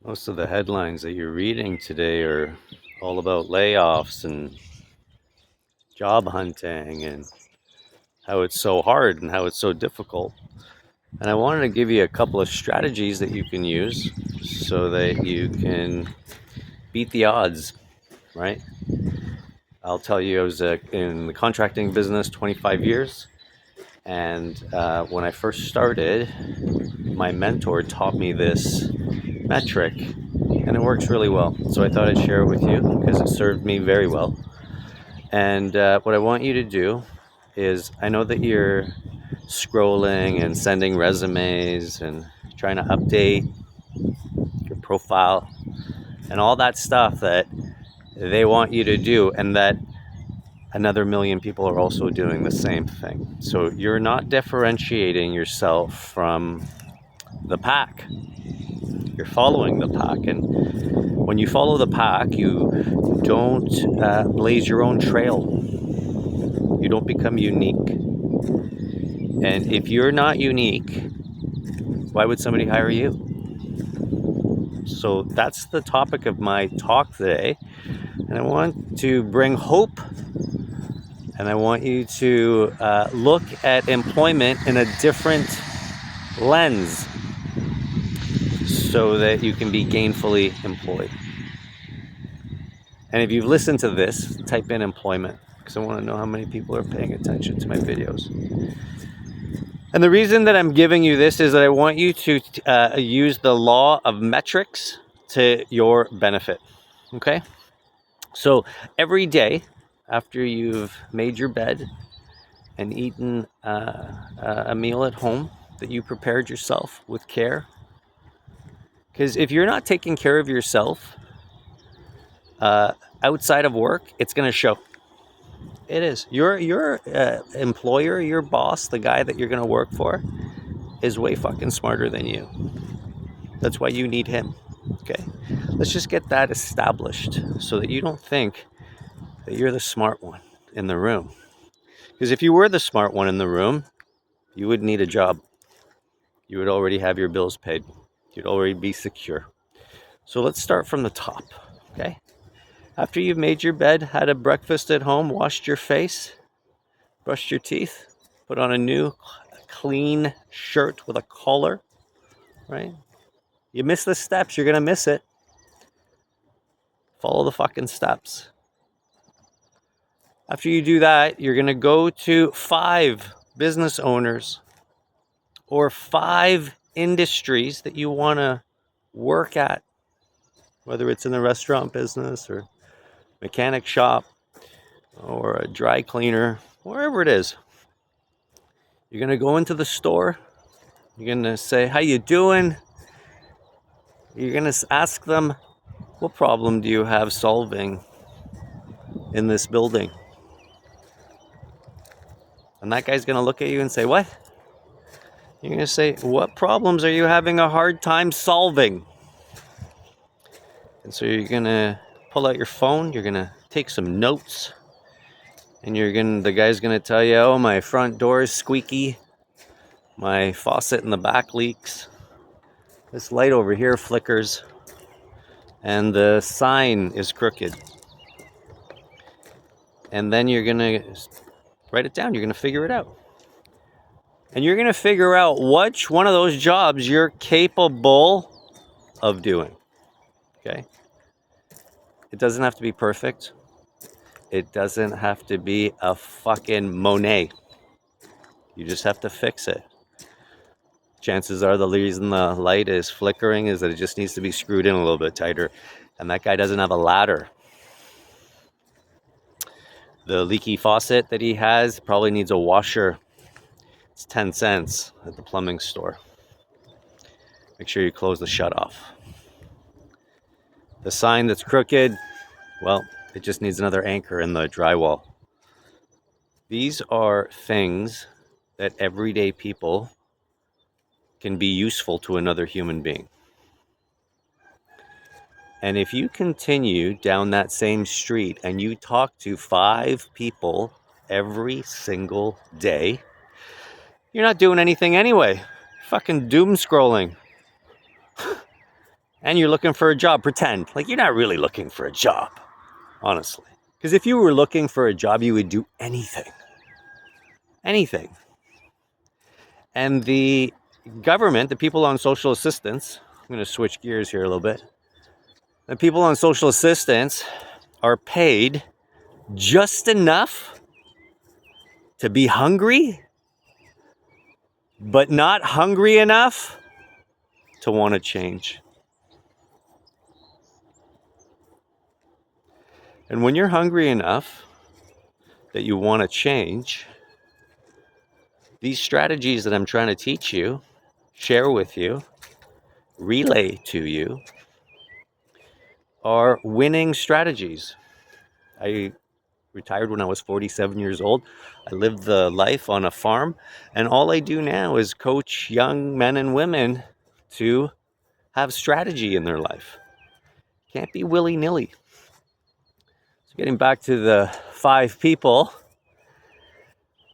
Most of the headlines that you're reading today are all about layoffs and job hunting and how it's so hard and how it's so difficult. And I wanted to give you a couple of strategies that you can use so that you can beat the odds, right? I'll tell you, I was in the contracting business 25 years. And when I first started, my mentor taught me this metric, and it works really well. So I thought I'd share it with you because it served me very well. And what I want you to do is, I know that you're scrolling and sending resumes and trying to update your profile and all that stuff that they want you to do, and that another million people are also doing the same thing. So you're not differentiating yourself from the pack. You're following the pack. And when you follow the pack, you don't blaze your own trail. You don't become unique. And if you're not unique, why would somebody hire you? So that's the topic of my talk today. And I want to bring hope, and I want you to look at employment in a different lens so that you can be gainfully employed. And if you've listened to this, type in employment, because I want to know how many people are paying attention to my videos. And the reason that I'm giving you this is that I want you to use the law of metrics to your benefit. Okay? So every day after you've made your bed and eaten a meal at home that you prepared yourself with care, because if you're not taking care of yourself outside of work, it's going to show. It is. Your employer, your boss, the guy that you're going to work for, is way fucking smarter than you. That's why you need him. Okay? Let's just get that established so that you don't think that you're the smart one in the room. Because if you were the smart one in the room, you wouldn't need a job. You would already have your bills paid. You'd already be secure. So let's start from the top. Okay? After you've made your bed, had a breakfast at home, washed your face, brushed your teeth, put on a new clean shirt with a collar, right? You miss the steps, you're going to miss it. Follow the fucking steps. After you do that, you're going to go to 5 business owners or 5 industries that you want to work at, whether it's in the restaurant business or mechanic shop or a dry cleaner, wherever it is. You're going to go into the store. You're going to say, how you doing? You're going to ask them, what problem do you have solving in this building? And that guy's going to look at you and say, what? You're going to say, what problems are you having a hard time solving? And so you're going to pull out your phone. You're going to take some notes. And the guy's going to tell you, oh, my front door is squeaky. My faucet in the back leaks. This light over here flickers. And the sign is crooked. And then you're going to write it down. You're going to figure it out. And you're going to figure out which one of those jobs you're capable of doing. Okay? It doesn't have to be perfect. It doesn't have to be a fucking Monet. You just have to fix it. Chances are the reason the light is flickering is that it just needs to be screwed in a little bit tighter. And that guy doesn't have a ladder. The leaky faucet that he has probably needs a washer. It's 10 cents at the plumbing store. Make sure you close the shutoff. The sign that's crooked, well, it just needs another anchor in the drywall. These are things that everyday people can be useful to another human being. And if you continue down that same street and you talk to 5 people every single day, you're not doing anything anyway. Fucking doom scrolling. and you're looking for a job, pretend like you're not really looking for a job, honestly. Because if you were looking for a job, you would do anything. Anything. And the government, the people on social assistance, I'm going to switch gears here a little bit. The people on social assistance are paid just enough to be hungry, but not hungry enough to want to change. And when you're hungry enough that you want to change, these strategies that I'm trying to teach you, share with you, relay to you, are winning strategies. I retired when I was 47 years old. I lived the life on a farm, and all I do now is coach young men and women to have strategy in their life. Can't be willy-nilly. So getting back to the 5 people,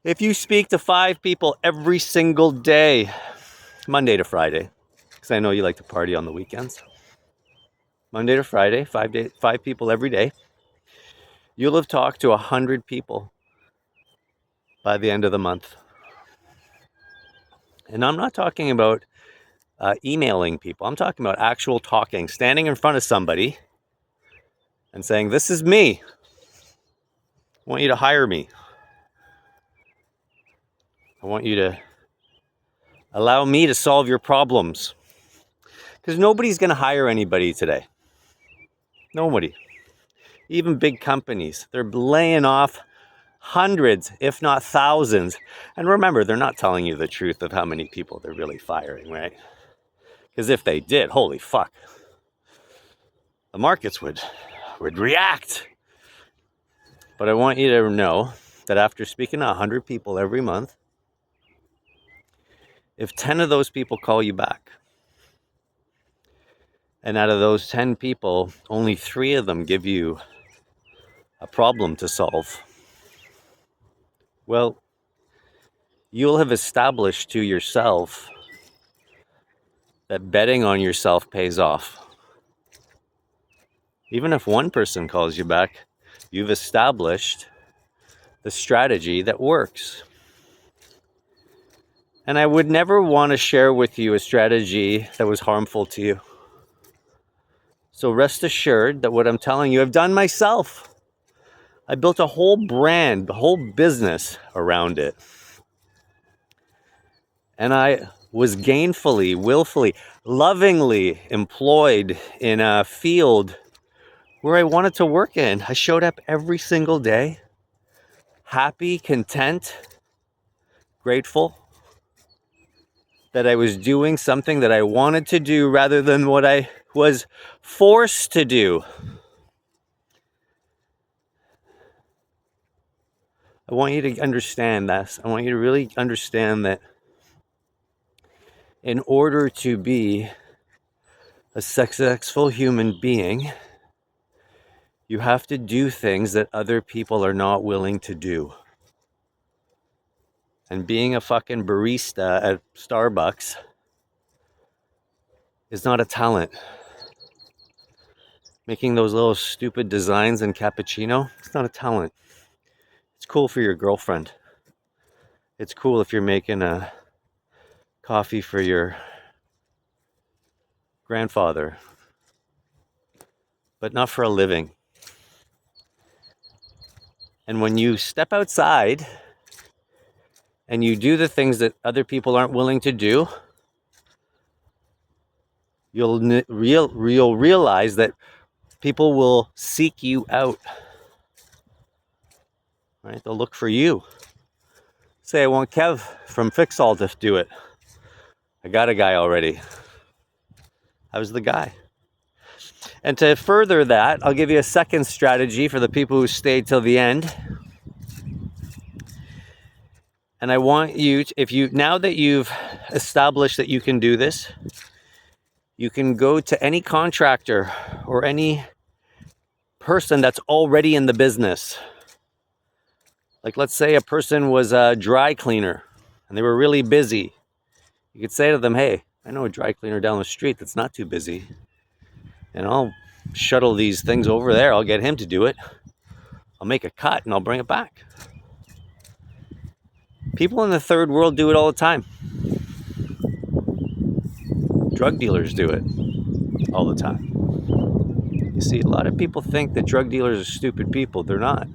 if you speak to 5 people every single day, Monday to Friday, because I know you like to party on the weekends, Monday to Friday, 5 people every day, you'll have talked to 100 people by the end of the month. And I'm not talking about emailing people. I'm talking about actual talking, standing in front of somebody and saying, this is me. I want you to hire me. I want you to allow me to solve your problems. Because nobody's going to hire anybody today. Nobody. Even big companies. They're laying off hundreds, if not thousands. And remember, they're not telling you the truth of how many people they're really firing, right? Because if they did, holy fuck, the markets would react. But I want you to know that after speaking to 100 people every month, if 10 of those people call you back, and out of those 10 people, only 3 of them give you a problem to solve, well, you'll have established to yourself that betting on yourself pays off. Even if one person calls you back, you've established the strategy that works. And I would never want to share with you a strategy that was harmful to you. So rest assured that what I'm telling you, I've done myself. I built a whole brand, a whole business around it. And I was gainfully, willfully, lovingly employed in a field where I wanted to work in. I showed up every single day, happy, content, grateful that I was doing something that I wanted to do rather than what I was forced to do. I want you to understand this. I want you to really understand that in order to be a successful human being, you have to do things that other people are not willing to do. And being a fucking barista at Starbucks is not a talent. Making those little stupid designs in cappuccino, it's not a talent. It's cool for your girlfriend. It's cool if you're making a coffee for your grandfather, but not for a living. And when you step outside and you do the things that other people aren't willing to do, you'll realize that people will seek you out. Right? They'll look for you. Say, I want Kev from Fixall to do it. I got a guy already. I was the guy. And to further that, I'll give you a second strategy for the people who stayed till the end. And I want you to, now that you've established that you can do this, you can go to any contractor or any person that's already in the business. Like, let's say a person was a dry cleaner and they were really busy. You could say to them, hey, I know a dry cleaner down the street that's not too busy. and I'll shuttle these things over there. I'll get him to do it. I'll make a cut and I'll bring it back. People in the third world do it all the time. Drug dealers do it all the time. You see, a lot of people think that drug dealers are stupid people. They're not.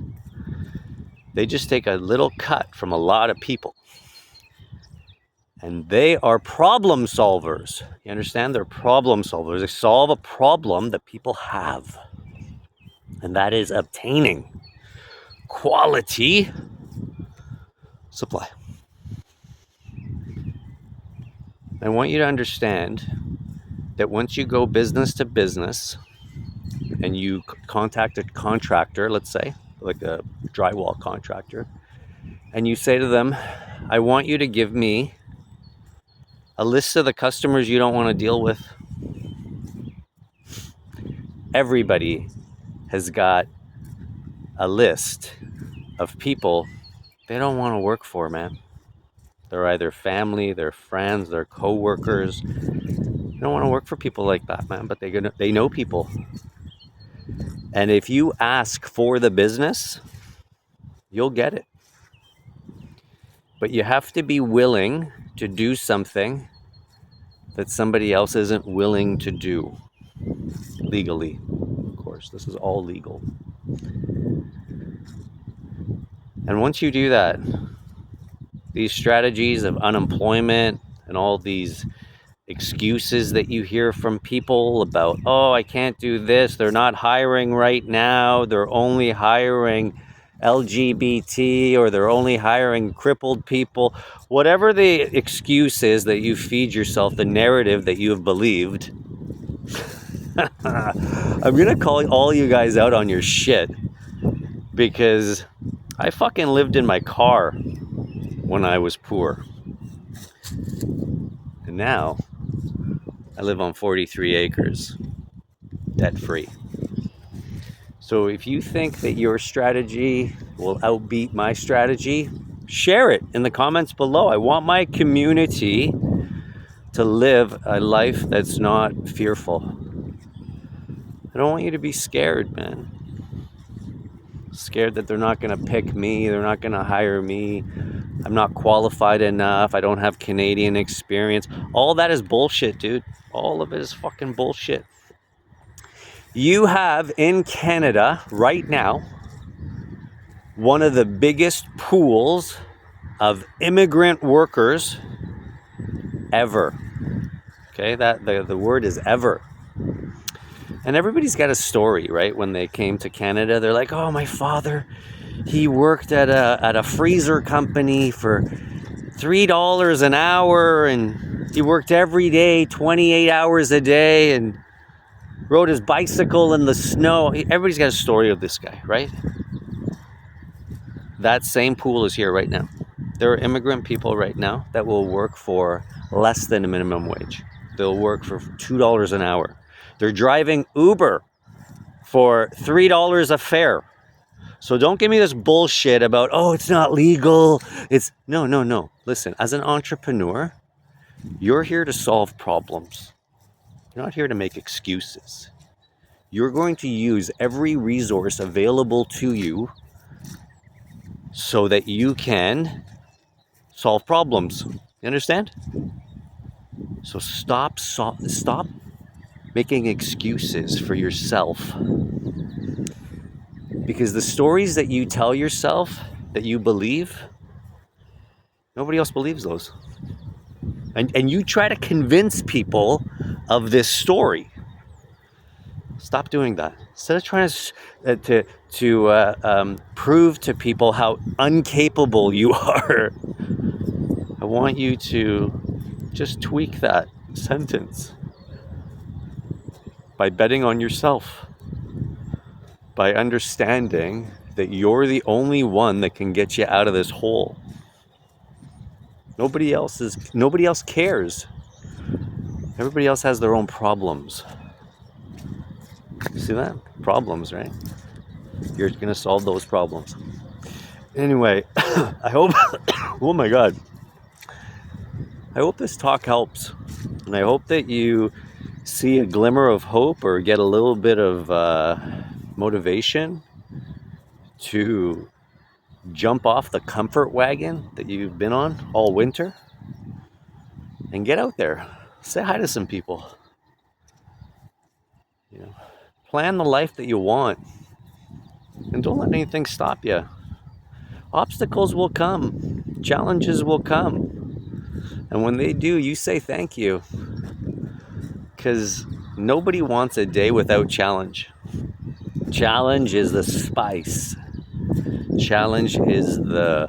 They just take a little cut from a lot of people. And they are problem solvers. You understand? They're problem solvers. They solve a problem that people have. And that is obtaining quality supply. I want you to understand that once you go business to business and you contact a contractor, let's say, like a drywall contractor, and you say to them, I want you to give me a list of the customers you don't want to deal with. Everybody has got a list of people they don't want to work for, man. They're either family, they're friends, they're co-workers. They don't want to work for people like that, man, but they know people. And if you ask for the business, you'll get it. But you have to be willing to do something that somebody else isn't willing to do. Legally, of course. This is all legal. And once you do that, these strategies of unemployment and all these excuses that you hear from people about, oh, I can't do this, they're not hiring right now, they're only hiring LGBT, or they're only hiring crippled people, whatever the excuse is that you feed yourself, the narrative that you have believed, I'm gonna call all you guys out on your shit, because I fucking lived in my car when I was poor, and now I live on 43 acres, debt-free. So if you think that your strategy will outbeat my strategy, share it in the comments below. I want my community to live a life that's not fearful. I don't want you to be scared, man. Scared that they're not going to pick me, they're not going to hire me, I'm not qualified enough, I don't have Canadian experience. All that is bullshit, dude. All of it is fucking bullshit. You have in Canada right now one of the biggest pools of immigrant workers ever. Okay, that the word is ever. And everybody's got a story, right? When they came to Canada, they're like, oh, my father, he worked at a freezer company for $3 an hour, and he worked every day, 28 hours a day, and rode his bicycle in the snow. Everybody's got a story of this guy, right? That same pool is here right now. There are immigrant people right now that will work for less than a minimum wage. They'll work for $2 an hour. They're driving Uber for $3 a fare. So don't give me this bullshit about, oh, it's not legal. It's no. Listen, as an entrepreneur, you're here to solve problems. You're not here to make excuses. You're going to use every resource available to you so that you can solve problems. You understand? So stop making excuses for yourself. Because the stories that you tell yourself, that you believe, nobody else believes those. And you try to convince people of this story. Stop doing that. Instead of trying to prove to people how incapable you are, I want you to just tweak that sentence by betting on yourself, by understanding that you're the only one that can get you out of this hole. Nobody else cares. Everybody else has their own problems. See that? Problems, right? You're going to solve those problems. Anyway, I hope, oh my God. I hope this talk helps. And I hope that you see a glimmer of hope or get a little bit of motivation to jump off the comfort wagon that you've been on all winter and get out there. Say hi to some people. You know, plan the life that you want and don't let anything stop you. Obstacles will come, challenges will come, and when they do, you say thank you, because nobody wants a day without challenge. Challenge is the spice. Challenge is the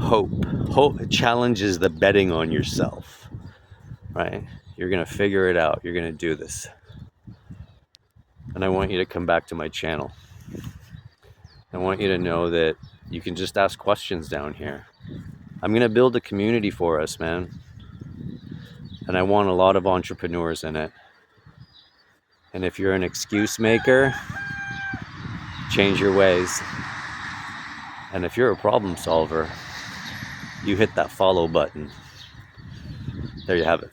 hope. Challenge is the betting on yourself, right? You're gonna figure it out. You're gonna do this, and I want you to come back to my channel. I want you to know that you can just ask questions down here. I'm gonna build a community for us, man, and I want a lot of entrepreneurs in it. And if you're an excuse maker, change your ways. And if you're a problem solver, you hit that follow button. There you have it.